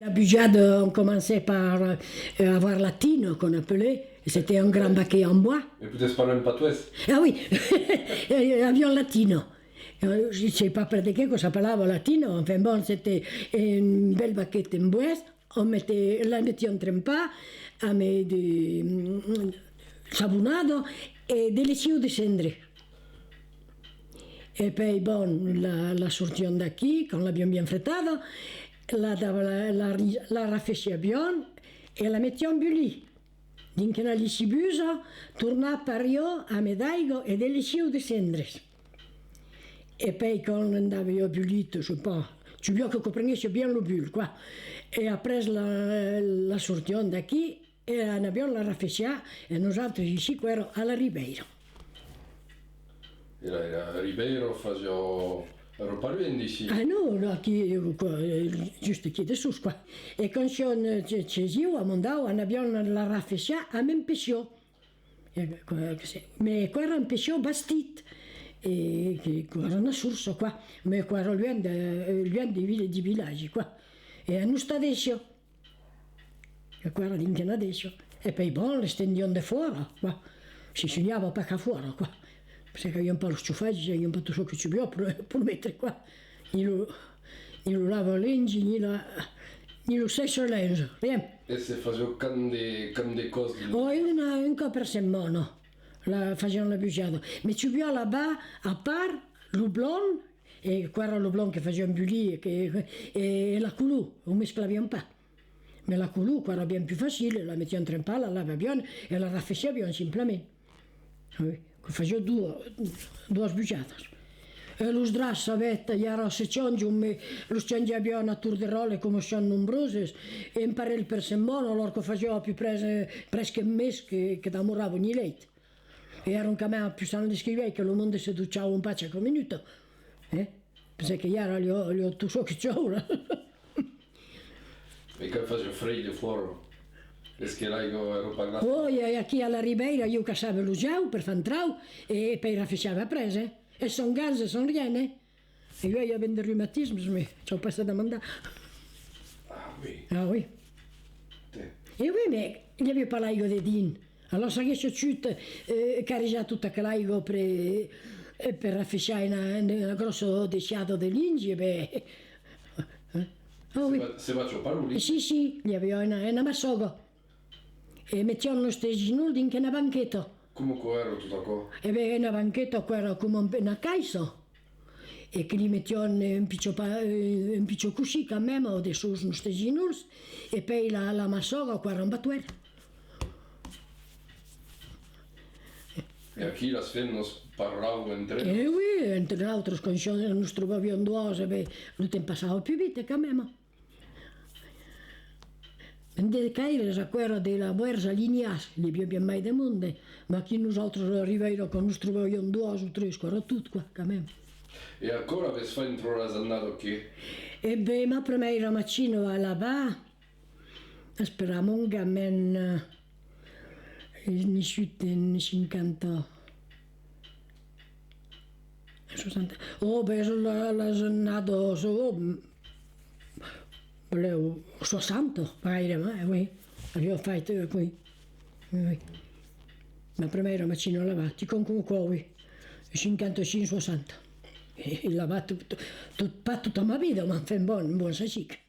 Bujade, on commençait par avoir la tine qu'on appelait. C'était un grand baquet en bois. Et peut-être parler un patois. Ah oui, avions la tine. Je ne sais pas de quoi ça parlava la tine. Enfin bon, c'était une belle baquette en bois. La mettions en trempa avec du sabonado et des laisiers de cendre. Et puis bon, la sortions d'aquí, quand l'abbiamo bien frettata, la raffecciabion e la mettiamo bulli. Dinche una lisibusa, torna pario a medaigo e delle siu de cendres. E poi quand andava bullit, je sais pas, tu vois que comprenesse bien le bulle, quoi. E après la sortions d'aquí, e abbiamo la raffeccia, e nosaltres ici, qua alla Ribeira. Era Ribeiro, ero parvendo ici. Ah no, qui, giusto qui dessous, quoi. E quand ci siamo, a Mondau, abbiamo la raffeccia a Mempescio. Ma qua era un pescio bastit. E qua era una sorsa, qua. Ma qua era loin di villaggi, qua. E a non sta adesso. E qua era dinche adesso. E poi bon, le stendiamo da fuori, qua. Si sognava pas fuori, qua. Perché abbiamo un po' lo sciuffaggi, abbiamo un po' tutto ciò che ci abbiamo per mettere qua. Ni lo lavo lengi, ni lo stesso lenzo. E se facevo cande cose. Oh, un po' per settimana facevano la bugiata. Ma ci abbiamo là-bas, a part l'ublon, e qua era l'ublon che facevamo bulli, e la coulou, non mesclaviamo pas. Ma la coulou, qua era ben più facile, la mettiamo in trempa, la lavavamo e la raffecciavamo semplicemente. Facevo due sbugiate. E lo sdrasso avete, gli era se ciongio, lo ciongio abbiamo a tour de role come sono numerose, e imparare per settimana, allora che facevo più presque un mese che damoravo ogni leite. E era un cammin più sano di scrivere che lo mondo si ducciava un po' a minuto. Perché ieri gli ho tutto ciò che c'ho ora. E che facevo freddo fuori? Perché ero parlato. Oh, e qui alla Ribeira io cassavo lo giau per fare un trau e poi raffecciava a prese. E sono ganze, sono riene. E io avevo del reumatismo, ci ho passato a mandare. Ah oui. Ah oui. E oui, ma gli avevo parlato di din. Allora se che ciut carigia tutta che l'aigo per raffecciare una grosso deciato di lingi, beh. Oh oui. Se faccio parole? Sì, gli avevo una massoga. E mettiamo lo stesso in una banchetta. Comunque ero tutto qua. E beh, una banchetta qua era come una caixa. E che li mettiamo un piccio così, che a me, ma adesso sono stesi e poi la massoga qua era un battuere. E qui la sfenda parlavo entre. Oui, entre l'altro, quando nos trovaviamo due, beh, lo tempo passava più vite che a me, ma. De caire a quella della Buerza Lignas, li abbiamo mai del mondo, ma chi nosaltres arrivavamo quando nos trovaviamo due o tre, era tutto qua, che a me. E ancora per fare intro la andato qui? E beh, ma prima era mattino a là-bas, speravamo un gamin, in 50. 60. Oh, beh, sono nato, volevo 60, magari, oui. Abbiamo fatto qui. Oui. Ma prima era macino lavati, con oui. 55-60. E lavato tutta la mia vita, ma fa un buon sacic.